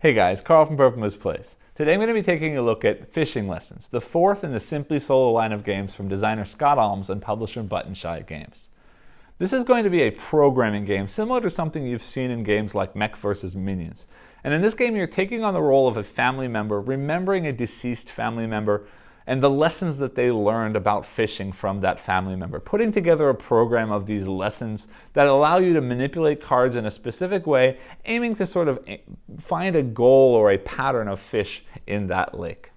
Hey guys, Carl from Purple Moose Plays. Today I'm going to be taking a look at Fishing Lessons, the fourth in the Simply Solo line of games from designer Scott Almes and publisher Button Shy Games. This is going to be a programming game similar to something you've seen in games like Mech vs. Minions. And in this game you're taking on the role of a family member, remembering a deceased family member and the lessons that they learned about fishing from that family member, putting together a program of these lessons that allow you to manipulate cards in a specific way, aiming to sort of find a goal or a pattern of fish in that lake.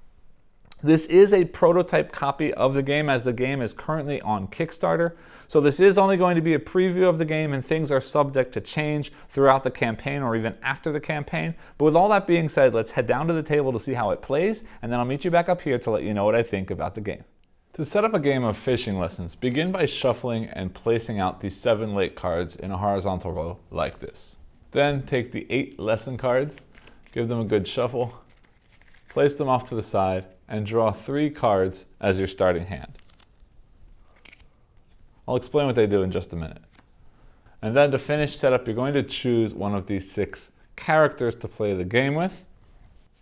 This is a prototype copy of the game, as the game is currently on Kickstarter. So this is only going to be a preview of the game, and things are subject to change throughout the campaign or even after the campaign. But with all that being said, let's head down to the table to see how it plays, and then I'll meet you back up here to let you know what I think about the game. To set up a game of Fishing Lessons, begin by shuffling and placing out these 7 lake cards in a horizontal row like this. Then take the 8 lesson cards, give them a good shuffle, place them off to the side, and draw 3 cards as your starting hand. I'll explain what they do in just a minute. And then to finish setup, you're going to choose one of these 6 characters to play the game with.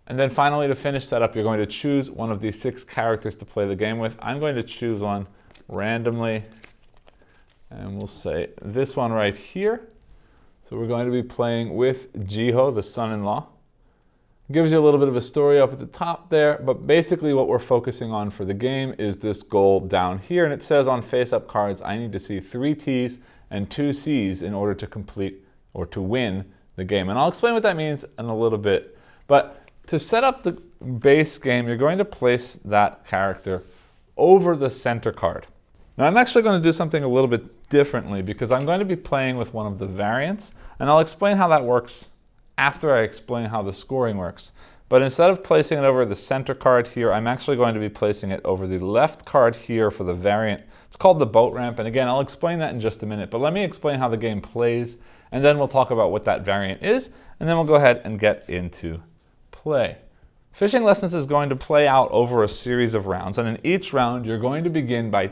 And then finally, to finish setup, you're going to choose one of these 6 characters to play the game with. I'm going to choose one randomly, and we'll say this one right here. So we're going to be playing with Jiho, the son-in-law. Gives you a little bit of a story up at the top there, but basically what we're focusing on for the game is this goal down here, and it says on face-up cards, I need to see 3 T's and 2 C's in order to complete or to win the game. And I'll explain what that means in a little bit. But to set up the base game, you're going to place that character over the center card. Now I'm actually going to do something a little bit differently because I'm going to be playing with one of the variants, and I'll explain how that works after I explain how the scoring works. But instead of placing it over the center card here, I'm actually going to be placing it over the left card here for the variant. It's called the boat ramp, and again, I'll explain that in just a minute, but let me explain how the game plays, and then we'll talk about what that variant is, and then we'll go ahead and get into play. Fishing Lessons is going to play out over a series of rounds, and in each round, you're going to begin by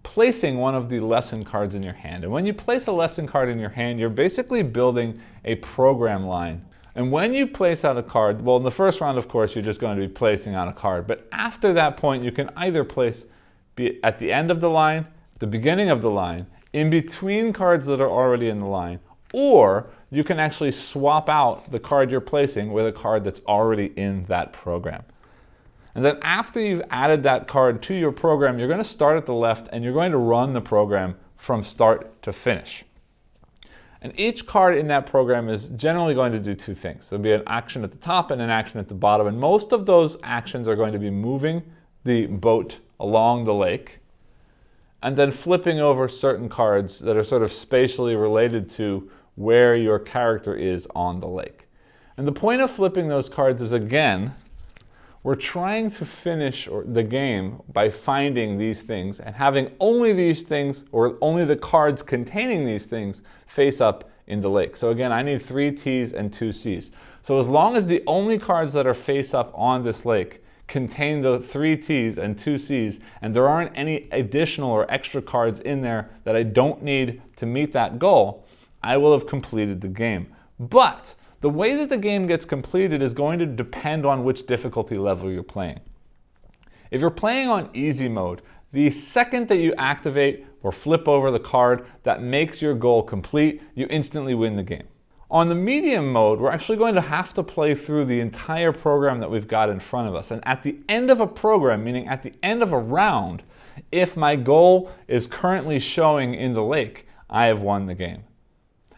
placing one of the lesson cards in your hand. And when you place a lesson card in your hand, you're basically building a program line. And when you place out a card, well, in the first round, of course, you're just going to be placing out a card. But after that point, you can either place at the end of the line, the beginning of the line, in between cards that are already in the line, or you can actually swap out the card you're placing with a card that's already in that program. And then after you've added that card to your program, you're going to start at the left and you're going to run the program from start to finish. And each card in that program is generally going to do 2 things. There'll be an action at the top and an action at the bottom, and most of those actions are going to be moving the boat along the lake and then flipping over certain cards that are sort of spatially related to where your character is on the lake. And the point of flipping those cards is, again, we're trying to finish the game by finding these things and having only these things, or only the cards containing these things, face up in the lake. So again, I need 3 T's and 2 C's. So as long as the only cards that are face up on this lake contain the 3 T's and 2 C's, and there aren't any additional or extra cards in there that I don't need to meet that goal, I will have completed the game. But the way that the game gets completed is going to depend on which difficulty level you're playing. If you're playing on easy mode, the second that you activate or flip over the card that makes your goal complete, you instantly win the game. On the medium mode, we're actually going to have to play through the entire program that we've got in front of us. And at the end of a program, meaning at the end of a round, if my goal is currently showing in the lake, I have won the game.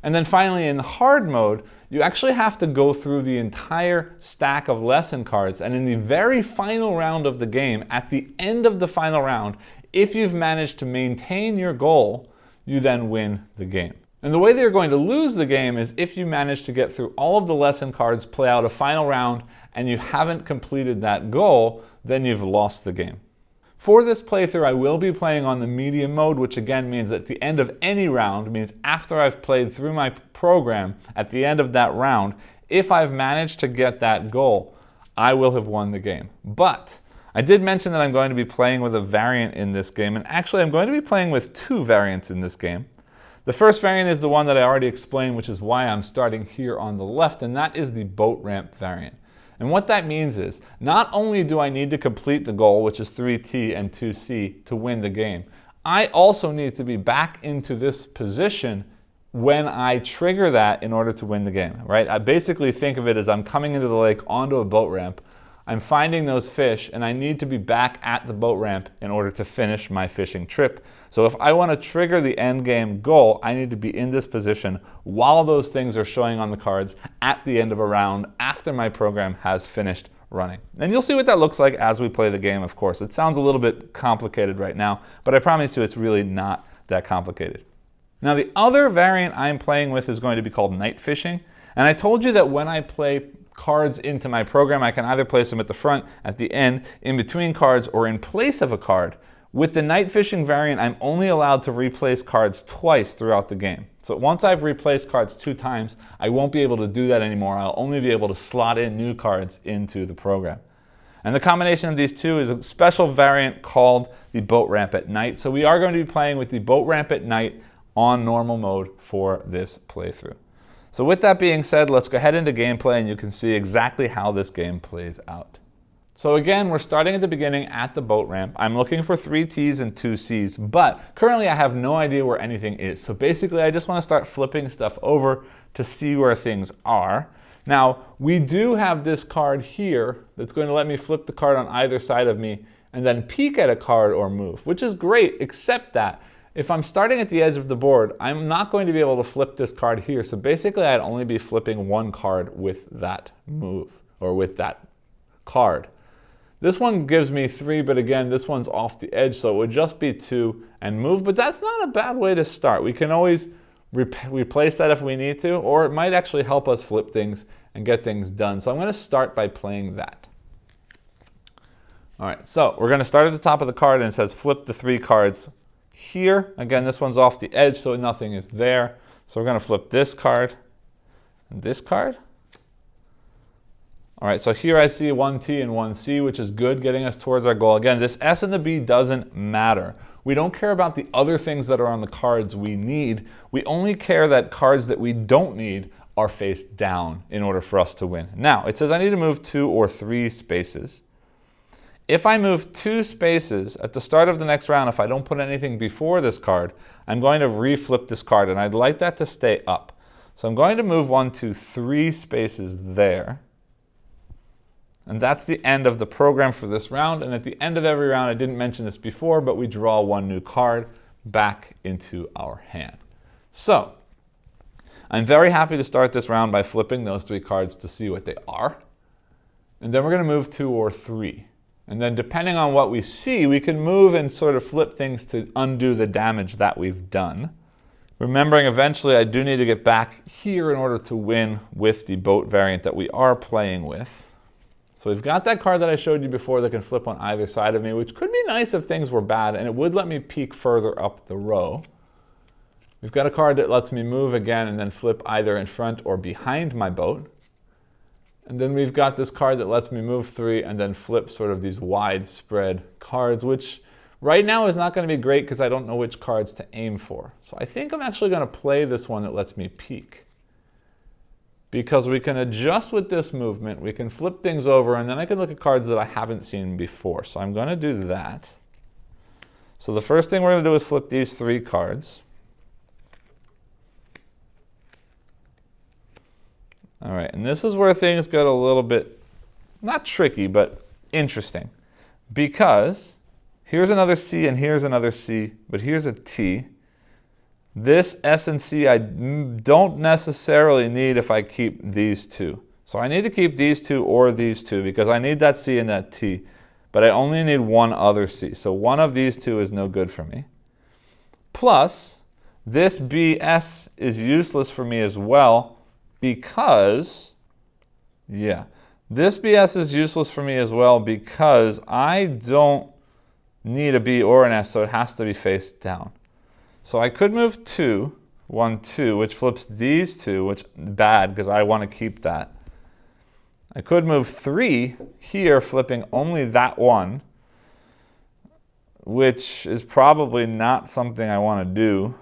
And then finally, in the hard mode, you actually have to go through the entire stack of lesson cards, and in the very final round of the game, at the end of the final round, if you've managed to maintain your goal, you then win the game. And the way that you're going to lose the game is if you manage to get through all of the lesson cards, play out a final round, and you haven't completed that goal, then you've lost the game. For this playthrough, I will be playing on the medium mode, which again means at the end of any round, means after I've played through my program, at the end of that round, if I've managed to get that goal, I will have won the game. But I did mention that I'm going to be playing with a variant in this game, and actually I'm going to be playing with 2 variants in this game. The first variant is the one that I already explained, which is why I'm starting here on the left, and that is the boat ramp variant. And what that means is, not only do I need to complete the goal, which is 3T and 2C, to win the game, I also need to be back into this position when I trigger that in order to win the game, right? I basically think of it as I'm coming into the lake onto a boat ramp, I'm finding those fish, and I need to be back at the boat ramp in order to finish my fishing trip. So if I want to trigger the end game goal, I need to be in this position while those things are showing on the cards at the end of a round after my program has finished running. And you'll see what that looks like as we play the game, of course. It sounds a little bit complicated right now, but I promise you it's really not that complicated. Now the other variant I'm playing with is going to be called night fishing. And I told you that when I play cards into my program, I can either place them at the front, at the end, in between cards, or in place of a card. With the night fishing variant, I'm only allowed to replace cards twice throughout the game. So once I've replaced cards 2 times, I won't be able to do that anymore. I'll only be able to slot in new cards into the program. And the combination of these two is a special variant called the boat ramp at night. So we are going to be playing with the boat ramp at night on normal mode for this playthrough. So with that being said, let's go ahead into gameplay and you can see exactly how this game plays out. So again, we're starting at the beginning at the boat ramp. I'm looking for 3 T's and 2 C's, but currently I have no idea where anything is. So basically I just want to start flipping stuff over to see where things are. Now, we do have this card here that's going to let me flip the card on either side of me and then peek at a card or move, which is great, except that if I'm starting at the edge of the board, I'm not going to be able to flip this card here. So basically, I'd only be flipping 1 card with that move, or with that card. This one gives me 3, but again, this one's off the edge, so it would just be 2 and move. But that's not a bad way to start. We can always replace that if we need to, or it might actually help us flip things and get things done. So I'm going to start by playing that. All right, so we're going to start at the top of the card, and it says flip the 3 cards. Here, again, this one's off the edge, so nothing is there. So we're going to flip this card and this card. All right, so here I see 1 T and 1 C, which is good, getting us towards our goal. Again, this S and the B doesn't matter. We don't care about the other things that are on the cards we need. We only care that cards that we don't need are face down in order for us to win. Now, it says I need to move 2 or 3 spaces. If I move 2 spaces at the start of the next round, if I don't put anything before this card, I'm going to reflip this card, and I'd like that to stay up. So I'm going to move 1, 2, 3 spaces there. And that's the end of the program for this round. And at the end of every round, I didn't mention this before, but we draw 1 new card back into our hand. So I'm very happy to start this round by flipping those 3 cards to see what they are. And then we're going to move 2 or 3. And then depending on what we see, we can move and sort of flip things to undo the damage that we've done. Remembering eventually I do need to get back here in order to win with the boat variant that we are playing with. So we've got that card that I showed you before that can flip on either side of me, which could be nice if things were bad, and it would let me peek further up the row. We've got a card that lets me move again and then flip either in front or behind my boat. And then we've got this card that lets me move 3 and then flip sort of these widespread cards, which right now is not going to be great because I don't know which cards to aim for. So I think I'm actually going to play this one that lets me peek. Because we can adjust with this movement, we can flip things over, and then I can look at cards that I haven't seen before. So I'm going to do that. So the first thing we're going to do is flip these 3 cards. All right, and this is where things get a little bit, not tricky, but interesting. Because here's another C and here's another C, but here's a T. This S and C I don't necessarily need if I keep these 2. So I need to keep these 2 or these 2 because I need that C and that T, but I only need 1 other C. So one of these 2 is no good for me. Plus, this BS is useless for me as well because, this BS is useless for me as well because I don't need a B or an S, so it has to be face down. So I could move 2, 1, 2, which flips these 2, which bad because I want to keep that. I could move 3 here, flipping only that 1, which is probably not something I want to do.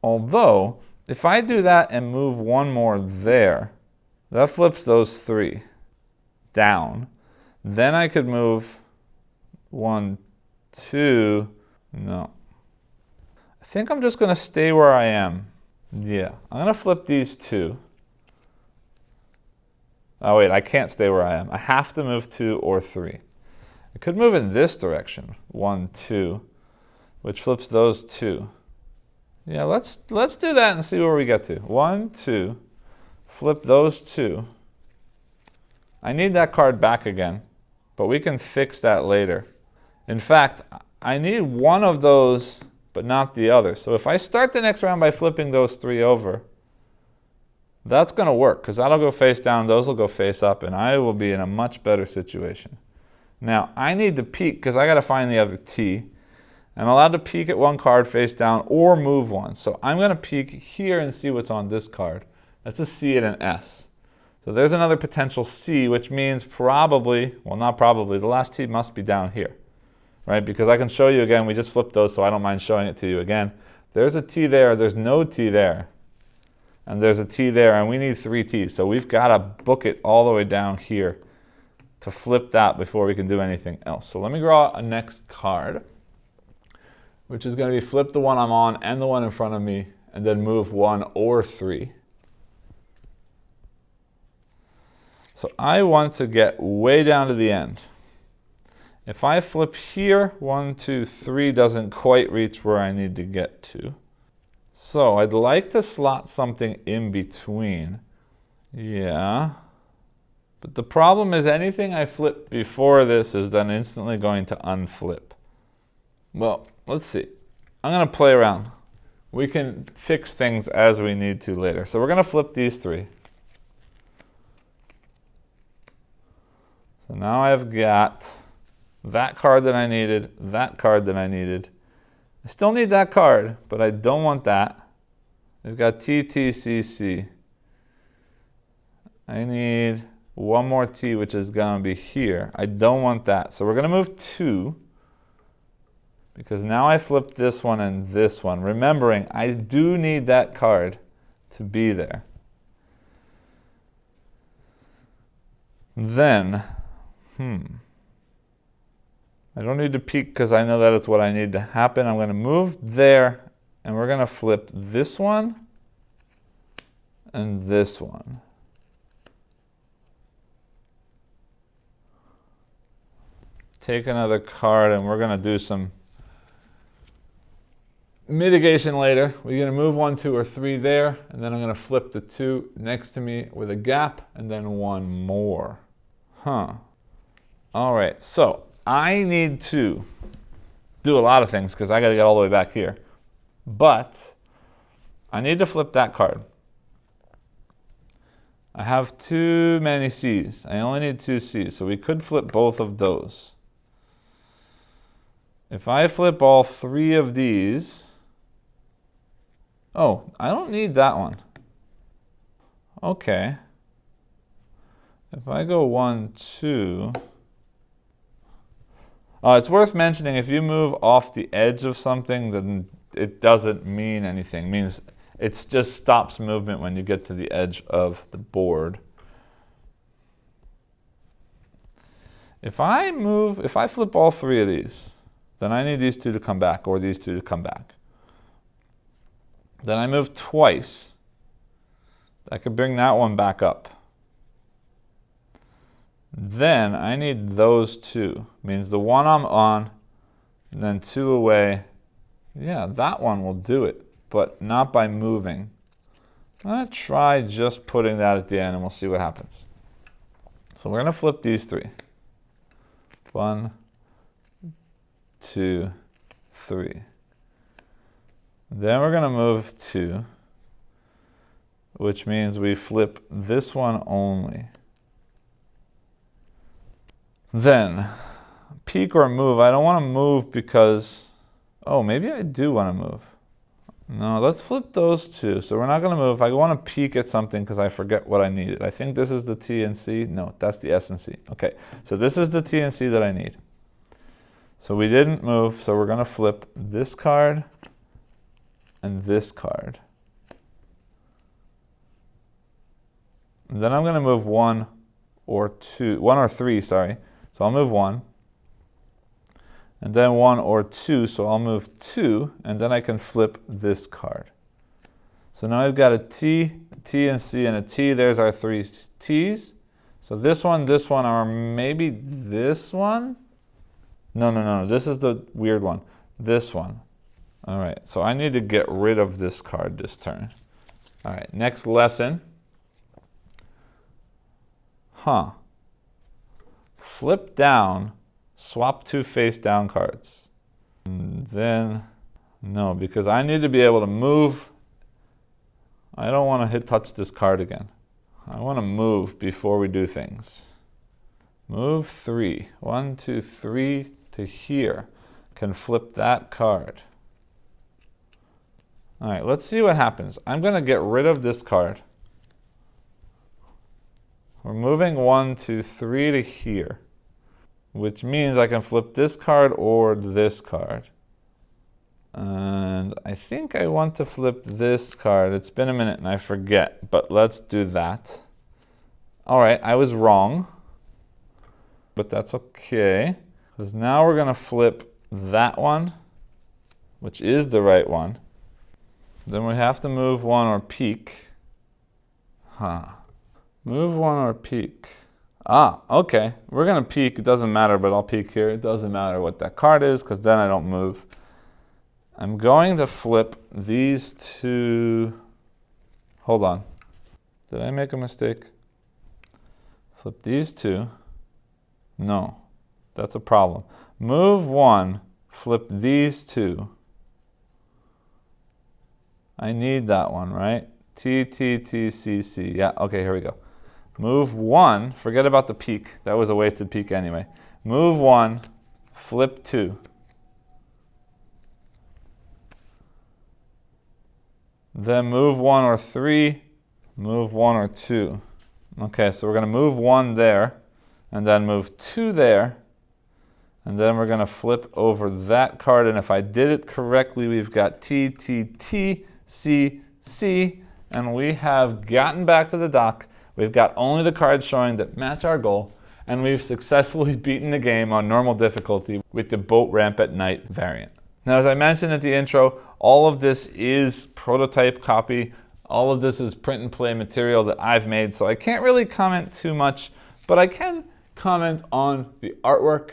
Although, if I do that and move one more there, that flips those 3 down. Then I could move 1, 2, no. I think I'm just going to stay where I am. Yeah, I'm going to flip these 2. Oh wait, I can't stay where I am. I have to move 2 or 3. I could move in this direction, 1, 2, which flips those 2. Yeah, let's do that and see where we get to. 1, 2, flip those 2. I need that card back again, but we can fix that later. In fact, I need one of those, but not the other. So if I start the next round by flipping those 3 over, that's going to work, because that'll go face down, those will go face up, and I will be in a much better situation. Now, I need to peek, because I got to find the other T. I'm allowed to peek at one card face down or move one. So I'm going to peek here and see what's on this card. That's a C and an S. So there's another potential C, which means probably, well, not probably, the last T must be down here, right? Because I can show you again, we just flipped those, so I don't mind showing it to you again. There's a T there, there's no T there. And there's a T there, and we need 3 T's. So we've got to book it all the way down here to flip that before we can do anything else. So let me draw a next card, which is going to be flip the one I'm on and the one in front of me, and then move 1 or 3. So I want to get way down to the end. If I flip here, 1, 2, 3 doesn't quite reach where I need to get to. So I'd like to slot something in between. Yeah. But the problem is anything I flip before this is then instantly going to unflip. Well, let's see. I'm going to play around. We can fix things as we need to later. So we're going to flip these 3. So now I've got that card that I needed, that card that I needed. I still need that card, but I don't want that. We've got T, T, C, C. I need one more T, which is going to be here. I don't want that. So we're going to move 2, because now I flipped this one and this one. Remembering, I do need that card to be there. Then, I don't need to peek because I know that it's what I need to happen. I'm going to move there, and we're going to flip this one and this one. Take another card, and we're going to do some mitigation later. We're going to move 1, 2, or 3 there, and then I'm going to flip the 2 next to me with a gap, and then one more. All right, so I need to do a lot of things because I got to get all the way back here. But I need to flip that card. I have too many C's. I only need 2 C's, so we could flip both of those. If I flip all 3 of these, oh, I don't need that one. Okay. If I go 1, 2, it's worth mentioning if you move off the edge of something, then it doesn't mean anything. It means it just stops movement when you get to the edge of the board. If I flip all 3 of these, then I need these 2 to come back, or these 2 to come back. Then I move twice. I could bring that one back up. Then I need those 2. Means the one I'm on, and then 2 away. Yeah, that one will do it, but not by moving. I'm going to try just putting that at the end, and we'll see what happens. So we're going to flip these 3. 1, 2, 3. Then we're going to move 2, which means we flip this one only. Then, peek or move. I don't want to move because, oh, maybe I do want to move. No, let's flip those 2. So we're not going to move. I want to peek at something because I forget what I needed. I think this is the T and C. No, that's the S and C. Okay, so this is the T and C that I need. So we didn't move, so we're going to flip this card and this card. And then I'm going to move 1 or 3, sorry. So I'll move 1. And then 1 or 2, so I'll move 2, and then I can flip this card. So now I've got a T, and C, and a T. There's our 3 T's. So this one, or maybe this one? No, this is the weird one. This one. All right, so I need to get rid of this card this turn. All right, next lesson. Flip down, swap 2 face down cards. And then, no, because I need to be able to move. I don't want to touch this card again. I want to move before we do things. Move 3. 1, 2, 3 to here. Can flip that card. All right, let's see what happens. I'm going to get rid of this card. We're moving 1, 2, 3 to here, which means I can flip this card or this card. And I think I want to flip this card. It's been a minute and I forget, but let's do that. All right, I was wrong, but that's okay, because now we're going to flip that one, which is the right one. Then we have to move 1 or peek. Move 1 or peek. Okay. We're going to peek. It doesn't matter, but I'll peek here. It doesn't matter what that card is, because then I don't move. I'm going to flip these 2. Hold on. Did I make a mistake? Flip these 2. No. That's a problem. Move 1. Flip these 2. I need that one, right? T, T, T, C, C. Yeah, okay, here we go. Move 1. Forget about the peek. That was a wasted peek anyway. Move 1. Flip 2. Then move 1 or 3. Move 1 or 2. Okay, so we're going to move 1 there. And then move 2 there. And then we're going to flip over that card. And if I did it correctly, we've got T, T, T, C, C. And we have gotten back to the dock. We've got only the cards showing that match our goal. And we've successfully beaten the game on normal difficulty with the boat ramp at night variant. Now, as I mentioned at the intro, all of this is prototype copy. All of this is print and play material that I've made. So I can't really comment too much, but I can comment on the artwork.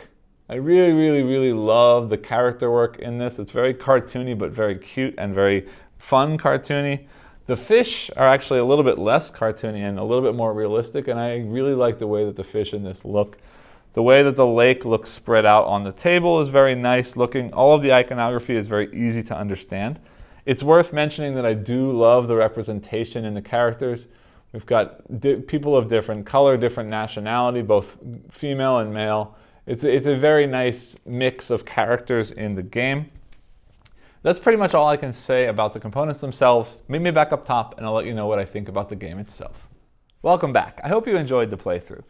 I really, really, really love the character work in this. It's very cartoony, but very cute and very fun cartoony. The fish are actually a little bit less cartoony and a little bit more realistic, and I really like the way that the fish in this look. The way that the lake looks spread out on the table is very nice looking. All of the iconography is very easy to understand. It's worth mentioning that I do love the representation in the characters. We've got people of different color, different nationality, both female and male. It's a very nice mix of characters in the game. That's pretty much all I can say about the components themselves. Meet me back up top and I'll let you know what I think about the game itself. Welcome back. I hope you enjoyed the playthrough.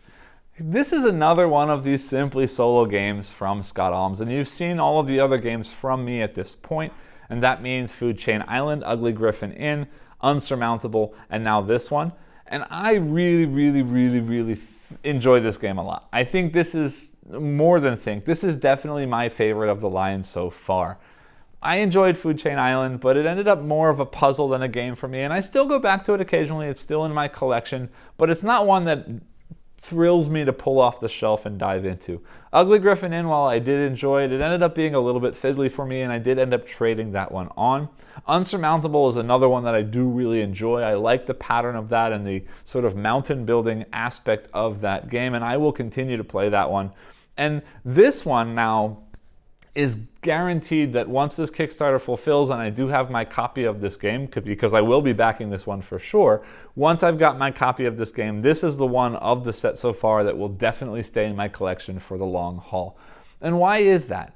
This is another one of these simply solo games from Scott Almes, and you've seen all of the other games from me at this point, and that means Food Chain Island, Ugly Griffin Inn, Unsurmountable, and now this one. And I really, really, really, really enjoy this game a lot. I think this is this is definitely my favorite of the line so far. I enjoyed Food Chain Island, but it ended up more of a puzzle than a game for me, and I still go back to it occasionally. It's still in my collection, but it's not one that thrills me to pull off the shelf and dive into. Ugly Griffin Inn, while I did enjoy it, it ended up being a little bit fiddly for me, and I did end up trading that one on. Unsurmountable is another one that I do really enjoy. I like the pattern of that and the sort of mountain building aspect of that game, and I will continue to play that one. And this one now is guaranteed that once this Kickstarter fulfills, and I do have my copy of this game, because I will be backing this one for sure, once I've got my copy of this game, this is the one of the set so far that will definitely stay in my collection for the long haul. And why is that?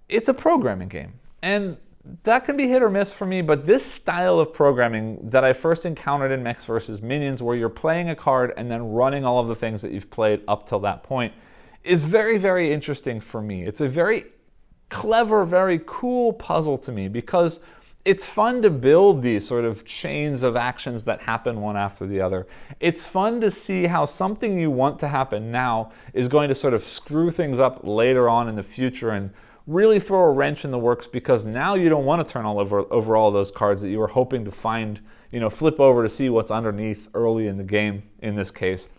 It's a programming game, and that can be hit or miss for me, but this style of programming that I first encountered in Mechs vs. Minions, where you're playing a card and then running all of the things that you've played up till that point, is very, very interesting for me. It's a very clever, very cool puzzle to me, because It's fun to build these sort of chains of actions that happen one after the other. It's fun to see how something you want to happen now is going to sort of screw things up later on in the future and really throw a wrench in the works, because now you don't want to turn over all those cards that you were hoping to find, flip over to see what's underneath early in the game in this case.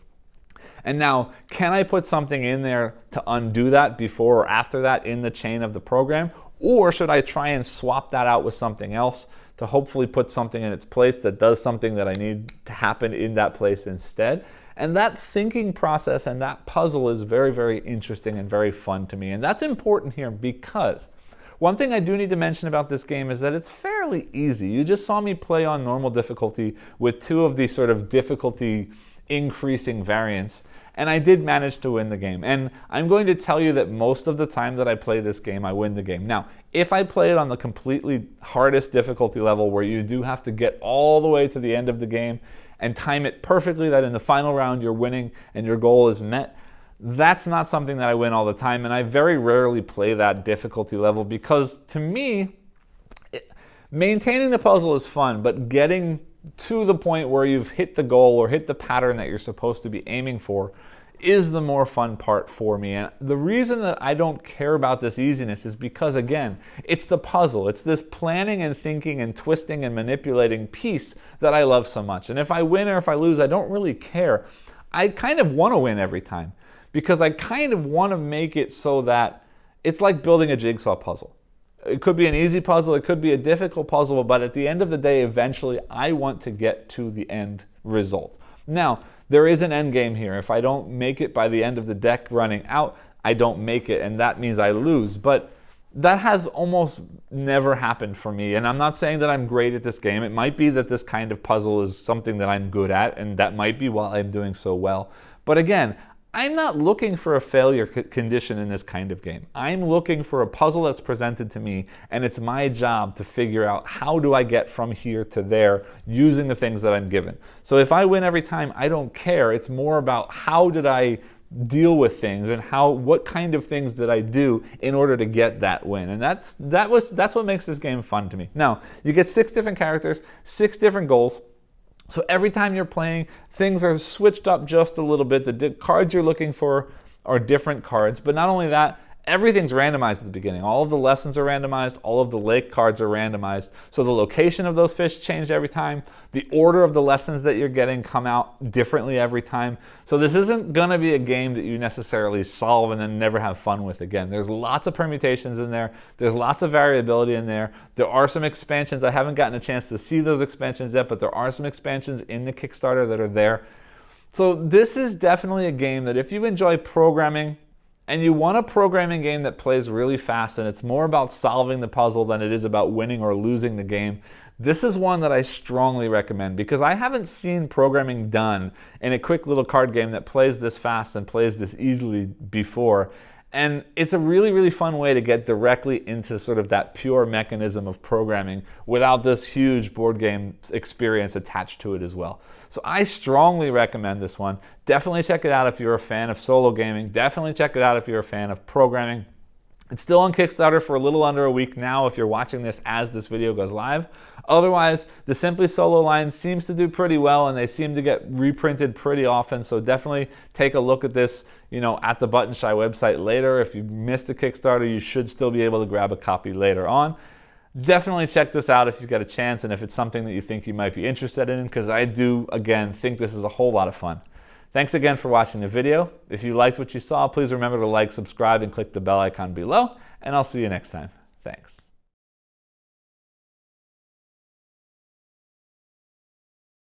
And now, can I put something in there to undo that before or after that in the chain of the program? Or should I try and swap that out with something else to hopefully put something in its place that does something that I need to happen in that place instead? And that thinking process and that puzzle is very, very interesting and very fun to me. And that's important here because one thing I do need to mention about this game is that it's fairly easy. You just saw me play on normal difficulty with two of these sort of difficulty increasing variants, and I did manage to win the game. And I'm going to tell you that most of the time that I play this game, I win the game. Now, if I play it on the completely hardest difficulty level where you do have to get all the way to the end of the game and time it perfectly that in the final round you're winning and your goal is met, that's not something that I win all the time, and I very rarely play that difficulty level because to me, maintaining the puzzle is fun, but getting to the point where you've hit the goal or hit the pattern that you're supposed to be aiming for is the more fun part for me. And the reason that I don't care about this easiness is because, again, it's the puzzle. It's this planning and thinking and twisting and manipulating piece that I love so much. And if I win or if I lose, I don't really care. I kind of want to win every time because I kind of want to make it so that it's like building a jigsaw puzzle. It could be an easy puzzle, it could be a difficult puzzle, but at the end of the day, eventually, I want to get to the end result. Now, there is an end game here. If I don't make it by the end of the deck running out, I don't make it, and that means I lose. But that has almost never happened for me, and I'm not saying that I'm great at this game. It might be that this kind of puzzle is something that I'm good at, and that might be why I'm doing so well. But again, I'm not looking for a failure condition in this kind of game. I'm looking for a puzzle that's presented to me, and it's my job to figure out how do I get from here to there using the things that I'm given. So if I win every time, I don't care. It's more about how did I deal with things and what kind of things did I do in order to get that win. And that's what makes this game fun to me. Now, you get 6 different characters, 6 different goals. So every time you're playing, things are switched up just a little bit. The cards you're looking for are different cards. But not only that, everything's randomized at the beginning. All of the lessons are randomized. All of the lake cards are randomized. So the location of those fish change every time. The order of the lessons that you're getting come out differently every time. So this isn't going to be a game that you necessarily solve and then never have fun with again. There's lots of permutations in there. There's lots of variability in there. There are some expansions. I haven't gotten a chance to see those expansions yet, but there are some expansions in the Kickstarter that are there. So this is definitely a game that if you enjoy programming, and you want a programming game that plays really fast and it's more about solving the puzzle than it is about winning or losing the game, this is one that I strongly recommend because I haven't seen programming done in a quick little card game that plays this fast and plays this easily before. And it's a really, really fun way to get directly into sort of that pure mechanism of programming without this huge board game experience attached to it as well. So I strongly recommend this one. Definitely check it out if you're a fan of solo gaming. Definitely check it out if you're a fan of programming. It's still on Kickstarter for a little under a week now if you're watching this as this video goes live. Otherwise, the Simply Solo line seems to do pretty well and they seem to get reprinted pretty often. So definitely take a look at this, at the Button Shy website later. If you missed the Kickstarter, you should still be able to grab a copy later on. Definitely check this out if you've got a chance and if it's something that you think you might be interested in, because I do, again, think this is a whole lot of fun. Thanks again for watching the video. If you liked what you saw, please remember to like, subscribe, and click the bell icon below, and I'll see you next time. Thanks.